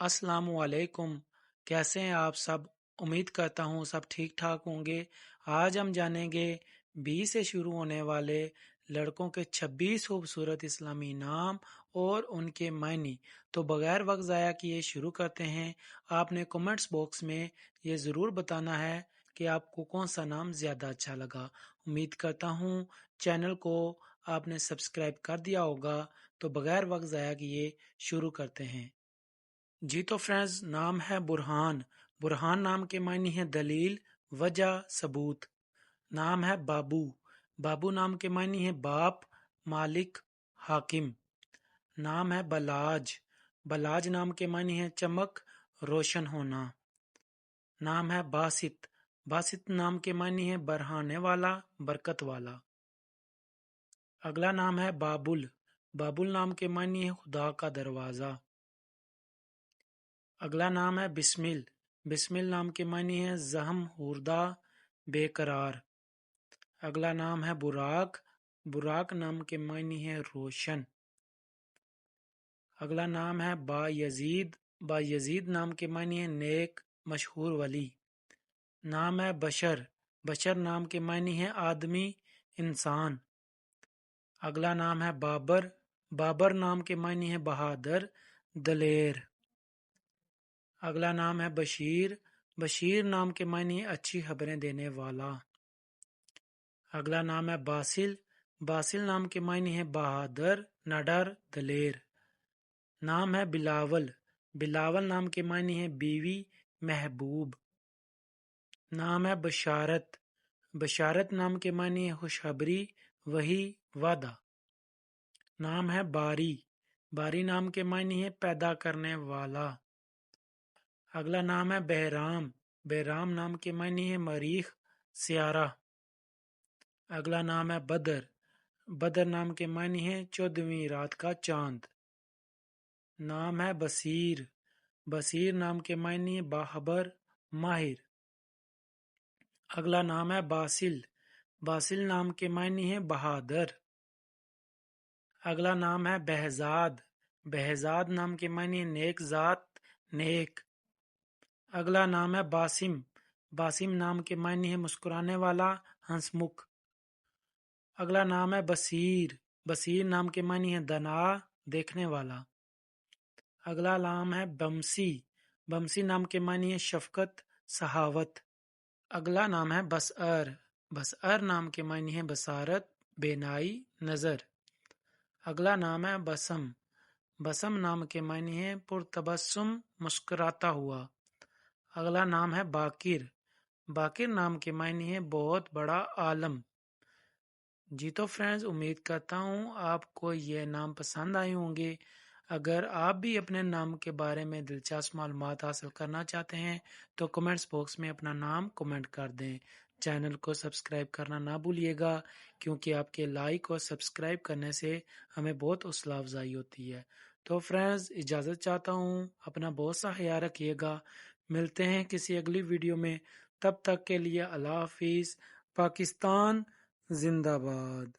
अस्सलाम वालेकुम। कैसे हैं आप सब? उम्मीद करता हूँ सब ठीक ठाक होंगे। आज हम जानेंगे बी से शुरू होने वाले लड़कों के 26 खूबसूरत इस्लामी नाम और उनके मायने। तो बगैर वक्त ज़ाया किए शुरू करते हैं। आपने कमेंट्स बॉक्स में ये ज़रूर बताना है कि आपको कौन सा नाम ज़्यादा अच्छा लगा। उम्मीद करता हूँ चैनल को आपने सब्सक्राइब कर दिया होगा। तो बगैर वक्त ज़ाया किए शुरू करते हैं। जी तो फ्रेंड्स, नाम है बुरहान। बुरहान नाम के मायने हैं दलील, वजह, सबूत। नाम है बाबू। बाबू नाम के मायने हैं बाप, मालिक, हाकिम। नाम है बलाज। बलाज नाम के मायने हैं चमक, रोशन होना। नाम है बासित। बासित नाम के मायने हैं बरहाने वाला, बरकत वाला। अगला नाम है बाबुल। बाबुल नाम के मायने हैं खुदा का दरवाज़ा। अगला नाम है बिस्मिल। बिस्मिल नाम के मायने हैं जहम, हुर्दा, बेकरार। अगला नाम है बुराक। बुराक नाम के मायने हैं रोशन। अगला नाम है बायजीद। बायजीद नाम के मायने हैं नेक, मशहूर वली। नाम है बशर। बशर नाम के मायने हैं आदमी, इंसान। अगला नाम है बाबर। बाबर नाम के मायने हैं बहादुर, दलेर। अगला नाम है बशीर। बशीर नाम के मायने हैं अच्छी खबरें देने वाला। अगला नाम है बासिल। बासिल नाम के मायने हैं बहादुर, नडर, दलेर। नाम है बिलावल। बिलावल नाम के मायने हैं बीवी, महबूब। नाम है बशारत। बशारत नाम के मायने हैं खुशखबरी, वही, वादा। नाम है बारी। बारी नाम के मायने हैं पैदा करने वाला। अगला नाम है बहराम। बहराम नाम के मायने हैं मरीख, सियारा। अगला नाम है बदर। बदर नाम के मायने हैं 14वीं रात का चांद। नाम है बसीर। बसीर नाम के मायने हैं बाखबर, माहिर। अगला नाम है बासिल। बासिल नाम के मायने हैं बहादुर। अगला नाम है बहजाद। बहजाद नाम के मायने हैं नेक जात, नेक। अगला नाम है बासिम। बासिम नाम के मायने हैं मुस्कुराने वाला, हंसमुख। अगला नाम है बसीर। बसीर नाम के मायने हैं दना, देखने वाला। अगला नाम है बमसी। बमसी नाम के मायने हैं शफकत, सहावत। अगला नाम है बसअर। बसअर नाम के मायने हैं बसारत, बेनाई, नजर। अगला नाम है बसम। बसम नाम के मायने हैं पुरतबस्सुम, मुस्कुराता हुआ। अगला नाम है बाकिर। बाकिर नाम के मायने हैं बहुत बड़ा आलम। जी तो फ्रेंड्स, उम्मीद करता हूँ आपको ये नाम पसंद आए होंगे। अगर आप भी अपने नाम के बारे में दिलचस्प मालूमात हासिल करना चाहते हैं तो कमेंट्स बॉक्स में अपना नाम कमेंट कर दें। चैनल को सब्सक्राइब करना ना भूलिएगा, क्योंकि आपके लाइक और सब्सक्राइब करने से हमें बहुत हौसला अफजाई होती है। तो फ्रेंड्स, इजाज़त चाहता हूँ। अपना बहुत सा ख्याल रखिएगा। मिलते हैं किसी अगली वीडियो में। तब तक के लिए अल्लाह हाफिज़। पाकिस्तान जिंदाबाद।